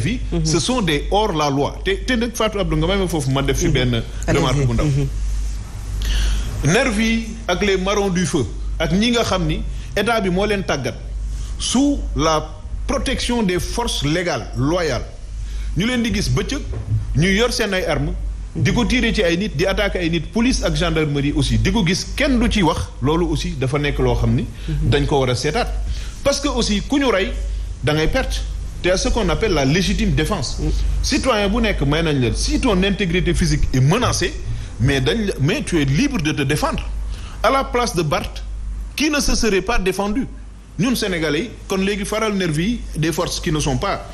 nervis ce sont des hors la loi te nag Fatou Abdou nga may ma foofu ma def fi benn remarque bu ndaw nervis ak les marrons du feu ak ñi nga xam ni état bi moo leen tàggat sous la protection des forces légales loyales ñu leen di gis bëccëg ñu yor seen ay armes di ko tirer ci ay nit di attaquer ay nit police ak gendarmerie aussi di ko gis kenn du ci wax loolu aussi dafa nekk loo xam ni dañ ko war a seetaat parce que aussi ku ñu rey da ngay perte te ce qu'on appelle la légitime défense citoyen bu nekk may nañ leen si ton intégrité physique est menacée mais tu es libre de te défendre à la place de Barth qui ne se serait pas défendu ñun Sénégalais yi kon léegi faral nervi yi des forces qui ne sont pas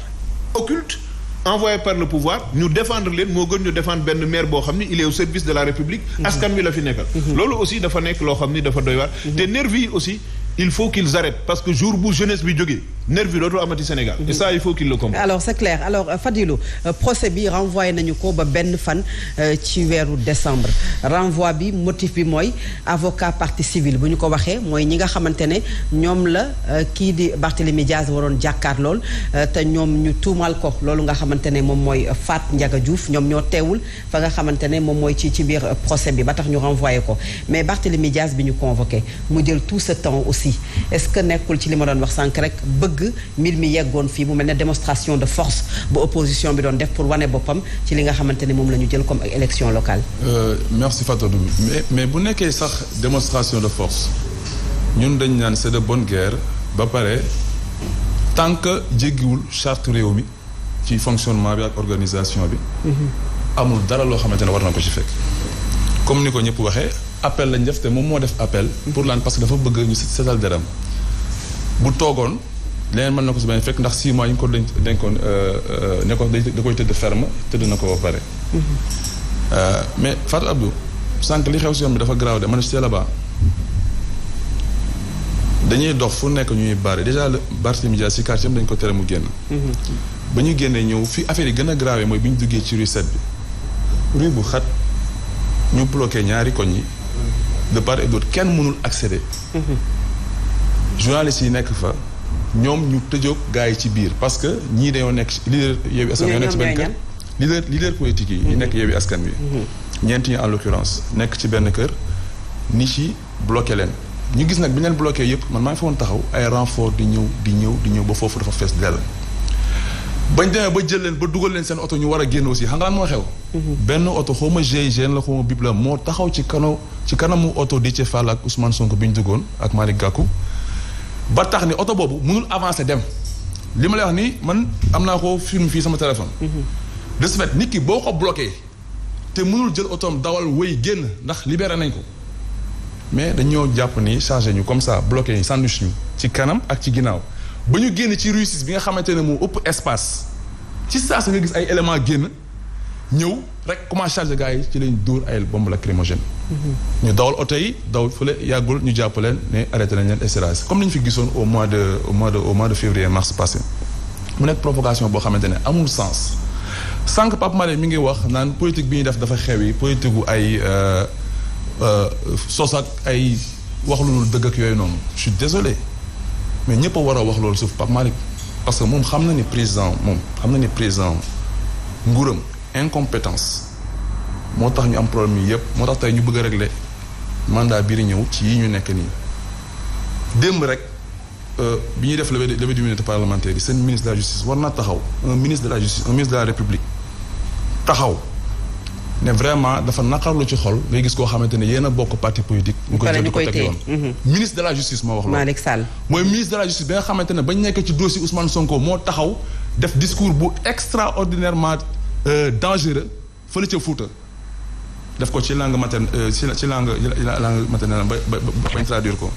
occultes envoyé par le pouvoir ñu défendre leen moo gën ñu défendre benn maire boo xam ni il est au service de la République askan wi la fi nekkal loolu aussi dafa nekk loo xam ni dafa doy waar te nervi yi aussi il faut qu'ils arrêtent parce que jour bu jeunesse bi jógee nervi dootul amati Sénégal et ça il faut qu'ils le comprennent. Alors c'est clair alors Fadilou procès bi renvoyé nañu ko ba benn fan ci weeru décembre renvoi bi motif bi mooy avocat partie civile bu ñu ko waxee mooy ñi nga xamante ne ñoom la kii di Barthélémy Diaz waroon jàkkaar lool te ñoom ñu tuumal ko loolu nga xamante ne moom mooy Fat Ndiaga Diouf ñoom ñoo teewul fa nga xamante ne moom mooy ci biir procès bi ba tax ñu renvoyé ko mais Barthélémy Diaz bi ñu convoqué mu jël tout ce temps aussi est-ce que nekkul ci li ma doon wax sànq rek bëgg mbir mi yeggoon fii mu mel ne démonstration de force bu opposition bi doon def pour wane boppam ci li nga xamante ne moom la ñu jël comme élection locale. Merci Fatou mais bu nekkee sax démonstration de force ñun dañ naan c'est de bonne guerre ba pare tant que jéggiwul charte réew mi ci fonctionnement bi ak organisation bi. amul dara loo xamante ne war na ko ci fekk. comme ni ko ñëpp waxee appel lañ def te moom moo def appel. pour lan parce que dafa bëgg ñu setal deram bu toogoon. leneen mën na ko si bañ fekk ndax 6 mois yi ñu ko denkoon ne ko da koy tëdd ferme tëdd na ko ba pare. mais Fatou Abdou sànq li xew si yoon bi dafa garaaw de man je suis là-bas dañuy dox fu nekk ñuy baare déjà le Barthélémy Dias si quartier dañ ko tere mu génn. ba ñu génnee ñëw fi affaire yi gën a grave mooy bi ñu duggee ci rue 7 bi. rue bu xat ñu bloqué ñaari koñ yi. de part et d'autre kenn mënul accéder. journalistes yi nekk fa. ñoom ñu tëjoog gars yi ci biir parce que ñii dañoo nekk leader Yewwi Askan Wi ñoo nekk ci benn kër leader politique yi nekk Yewwi Askan Wi ñeent ñi en l'occurrence nekk ci benn kër ni ci bloqué leen ñu gis nag bi ñu leen bloqué yëpp man maa ngi fa woon taxaw ay renfort di ñëw ba foofu dafa fees dell bañ demee ba jël leen ba dugal leen seen oto ñu war a génn aussi xam nga lan moo xew benn oto xaw ma GIGN la xaw ma bib la moo taxaw ci kanamu oto Déthié Fall ak Ousmane Sonko bi ñu duggoon ak Malick Gakou ba tax ni oto boobu mënul avancer dem li ma lay wax ni man am naa ko film fii sama téléphone. de ce fait nit ki boo ko bloqué te mënul jël otoom dawal wéy génn ndax libéré nañ ko mais dañoo jàpp ni chargé ñu comme ça bloqué ñu sandwich ñu ci kanam ak ci ginnaaw ba ñu génn ci rue 6 bi nga xamante ne moo ëpp espace ci saa si nga gis ay éléments génn ñëw rek comment chargé gars yi ci lañ dóor ay bombe lacrymogène. ñu dawal oto yi daw fële yàggul ñu jàpp leen ne arrêté nañ leen et cetera comme ni ñu fi gisoon au mois de février mars passé mu nekk provocation boo xamante ne amul sens sànq Pape Malé mi ngi wax naan politique bi ñuy def dafa xew yi politique gu ay sos ak ay wax lu dul dëgg ak yooyu noonu je suis désolé mais ñëpp a war a wax loolu suuf Pape Malé parce que moom xam na ni président nguuram incompétence moo tax ñu am problème yi yëpp moo tax tey ñu bëgg a régler mandat bii di ñëw ci yi ñu nekk nii démb rek bi ñuy def levée d'immunité parlementaire yi seen ministre de la justice war na taxaw un ministre de la justice un ministre de la république taxaw ne vraiment dafa naqarlu ci xol ngay gis koo xamante ne yéen a bokk parti politique ñu koy jël di ko teg yoon ministre de la justice moo wax loolu Malick Sall mooy ministre de la justice bi nga xamante ne bañ nekk ci dossier Ousmane Sonko moo taxaw def discours bu extraordinairement dangereux fële ca Fouta def ko ci langue maternelle ci langue maternelle ba bañ traduire ko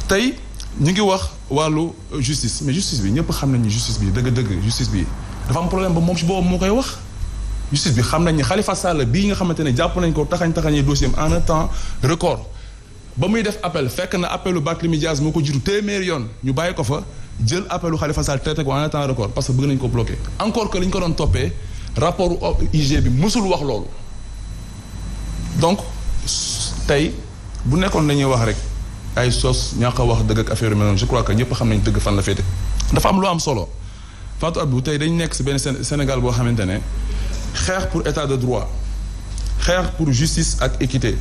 tey ñu ngi wax wàllu justice mais justice bi ñëpp xam nañ ni justice bi dëgg-dëgg justice bi dafa am problème ba moom ci boobu moo koy wax justice bi xam nañ ni Khalifa Sall bii nga xamante ne jàpp nañ ko taxañee dossier am en un temps record ba muy def appel fekk na appelu Barthélémy Dias moo ko jiitu téeméer yoon ñu bàyyi ko fa jël appelu Khalifa Sall traité ko en un temps record parce que bëgg nañ ko bloqué encore que li ñu ko doon toppee rapport IG bi mësul wax loolu donc tey bu nekkoon dañuy wax rek ay sos ñàkk a wax dëgg ak affaire yu mel noonu je crois que ñëpp xam nañ dëgg fan la féete dafa am lu am solo Fatou Abdou tey dañu nekk si benn Sénégal boo xamante ne xeex pour état de droit xeex pour justice ak équité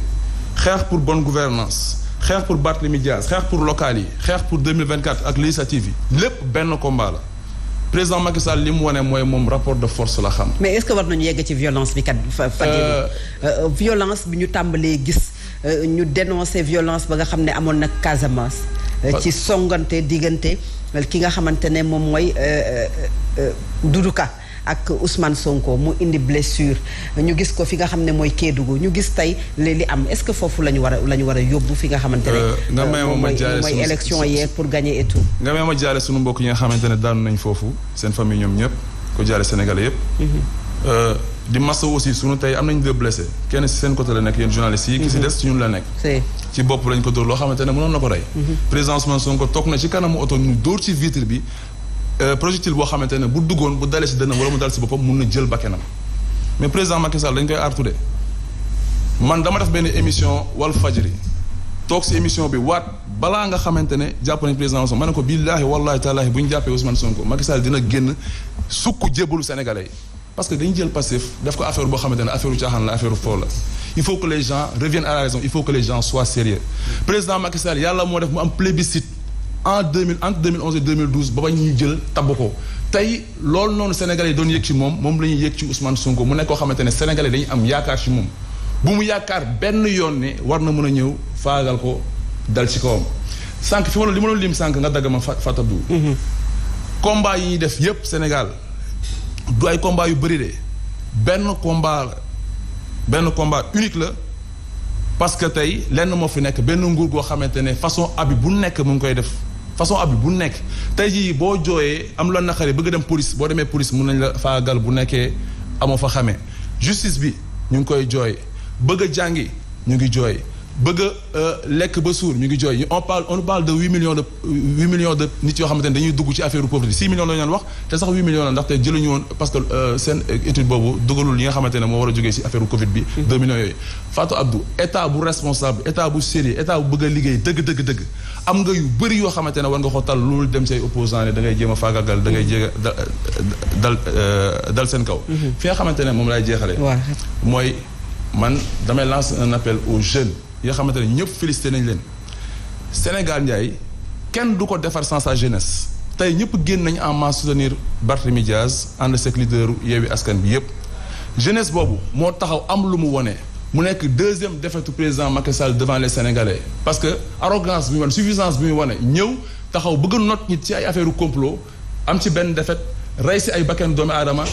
xeex pour bonne gouvernance xeex pour Barthélémy Dias xeex pour local yi xeex pour 2024 ak législative yi lépp benn combat la président Macky Sall li mu wane mooy moom rapport de force la xam. mais est-ce que war nañu yegg ci violence bi kat. violence bi ñu tàmbalee gis ñu dénoncer violence ba nga xam ne amoon nag Casamance. ci songante diggante ki nga xamante ne moom mooy Doudou Ka ak Ousmane Sonko mu indi blessure ñu gis ko fi nga xam ne mooy Kédougou ñu gis tey li am est-ce que foofu la ñu war a yóbbu fi nga xamante ne. mooy élection yeeg pour gagner et tout. nga may ma jaale suñu mbokk yi nga xamante ne daanu nañ foofu seen famille ñoom ñëpp ko jaale Sénégalais yëpp. di massa aussi suñu tey am nañ 2 blessés kenn si seen côté la nekk yéen journalistes yi. ki si des ci ñun la nekk. ci bopp lañ ko dóor loo xamante ne mënoon na ko rey. président Ousmane Sonko toog na ci kanamu oto ñu dóor ci vitre bi. projectile boo xamante ne bu duggoon bu dalee si dënn wala mu dal si boppam mun na jël bakkanam mais président Macky Sall dañ koy artu de man dama def benn émission Walf Fadjri toog si émission bi waat balaa nga xamante ne jàpp nañ président Ousmane ma ne ko billaahi wallaahi taalaahi bu ñu jàppee Ousmane Sonko Macky Sall dina génn sukk jébbalu Sénégalais yi parce que dañu jël Pastef def ko affaire boo xamante ne affaire u caaxaan la affaire u foo la il faut que les gens reviennent à la raison il faut que les gens soient sérieux président Macky Sall yàlla moo def mu am plébiscite entre 2011 et 2012 ba bañ ñu jël tabb ko tey loolu noonu Sénégalais yi doon yëg ci moom la ñuy yëg ci Ousmane Sonko mu nekk koo xamante ne Sénégalais dañuy am yaakaar ci moom bu mu yaakaar benn yoon ne war na mën a ñëw faagal ko dal ci kawam sànq fi ma li ma doon lim sànq nga dagg ma Fatabou. combat yi ñuy def yépp Sénégal du ay combat yu bëri de benn combat unique la parce que tey lenn moo fi nekk benn nguur goo xamante ne façon abi bu nekk mu ngi koy def façon abi bu nekk tey jii boo jooyee am la naqare bëgg dem police boo demee police mun nañ la faagal bu nekkee amoo fa xamee justice bi ñu ngi koy jooy bëgg a jàngi ñu ngi jooy bëgg a lekk ba suur ñu ngi jooy on parle de 8 millions de nit yoo xamante ne dañuy dugg ci affaire pauvreté 6 millions la ñu wax te sax 8 millions la ndaxte jëluñu woon parce que seen étude boobu dugalul yi nga xamante ne moo war a jógee ci affaire Covid bi 2 millions yooyu Fatou Abdou état bu responsable état bu sérieux état bu bëgg a liggéey dëgg am nga yu bëri yoo xamante ne war nga ko tal loolu dem say opposant ne da ngay jéem a faagagal da ngay jéem a dal seen kaw fi nga xamante ne moom laay jeexale mooy man damay lancer un appel aux jeunes yoo xamante ne ñëpp félicité nañ leen Sénégal Ndiaye kenn du ko defar sans sa jeunesse tey ñëpp génn nañ en masse soutenir Barthélémy Dias ànd sek leader Yewwi Askan bi yëpp jeunesse boobu moo taxaw am lu mu wone mu nekk 2e défaite président Macky Sall devant les Sénégalais parce que arrogance bi mu wane suffisance bi mu wane ñëw taxaw bëgg not nit ci ay affaire complot am ci benn défaite rey si ay bakkan doomi aadama